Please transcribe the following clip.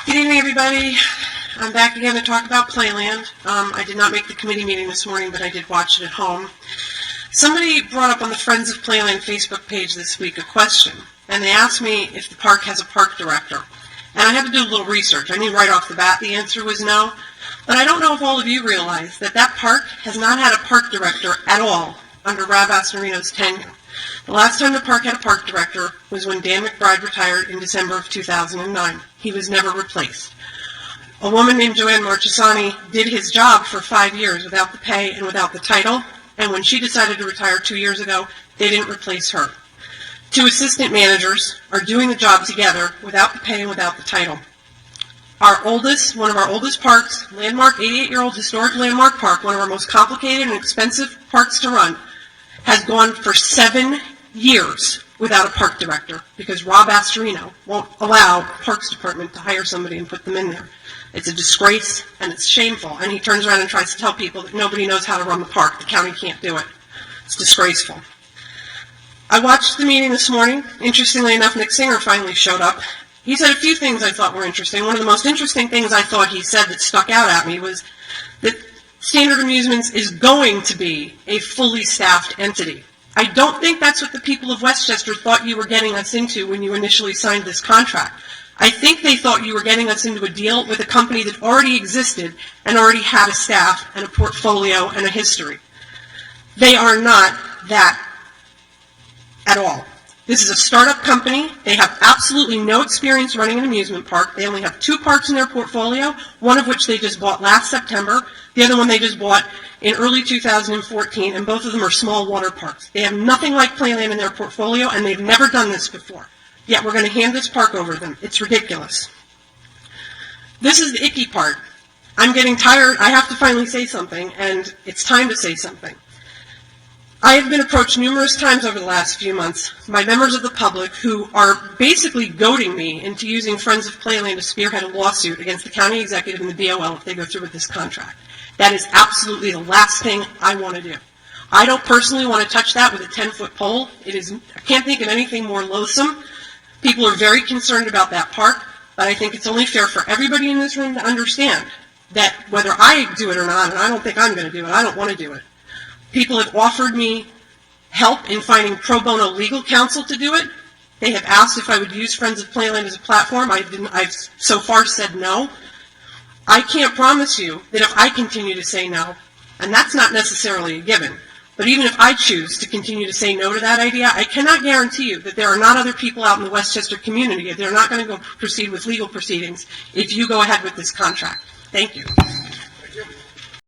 Good evening, everybody. I'm back again to talk about Playland. I did not make the committee meeting this morning, but I did watch it at home. Somebody brought up on the Friends of Playland Facebook page this week a question, and they asked me if the park has a park director. And I had to do a little research. I knew right off the bat the answer was no, but I don't know if all of you realize that that park has not had a park director at all under Rob Astorino's tenure. The last time the park had a park director was when Dan McBride retired in December of 2009. He was never replaced. A woman named Joanne Marchesani did his job for 5 years without the pay and without the title, and when she decided to retire 2 years ago, they didn't replace her. 2 assistant managers are doing the job together without the pay and without the title. One of our oldest parks, landmark 88-year-old historic landmark park, one of our most complicated and expensive parks to run, has gone for 7 years without a park director because Rob Astorino won't allow the Parks Department to hire somebody and put them in there. It's a disgrace and it's shameful, and he turns around and tries to tell people that nobody knows how to run the park. The county can't do it. It's disgraceful. I watched the meeting this morning. Interestingly enough, Nick Singer finally showed up. He said a few things I thought were interesting. One of the most interesting things I thought he said that stuck out at me was that Standard Amusements is going to be a fully staffed entity. I don't think that's what the people of Westchester thought you were getting us into when you initially signed this contract. I think they thought you were getting us into a deal with a company that already existed and already had a staff and a portfolio and a history. They are not that at all. This is a startup company. They have absolutely no experience running an amusement park. They only have 2 parks in their portfolio, one of which they just bought last September. The other one they just bought in early 2014, and both of them are small water parks. They have nothing like Playland in their portfolio, and they've never done this before. Yet we're going to hand this park over to them. It's ridiculous. This is the icky part. I'm getting tired. I have to finally say something, and it's time to say something. I have been approached numerous times over the last few months by members of the public who are basically goading me into using Friends of Playland to spearhead a lawsuit against the County Executive and the BOL if they go through with this contract. That is absolutely the last thing I want to do. I don't personally want to touch that with a 10-foot pole. I can't think of anything more loathsome. People are very concerned about that park, but I think it's only fair for everybody in this room to understand that whether I do it or not, and I don't think I'm going to do it, I don't want to do it. People have offered me help in finding pro bono legal counsel to do it. They have asked if I would use Friends of Playland as a platform. I've so far said no. I can't promise you that if I continue to say no, and that's not necessarily a given, but even if I choose to continue to say no to that idea, I cannot guarantee you that there are not other people out in the Westchester community that are not going to go proceed with legal proceedings if you go ahead with this contract. Thank you. Thank you.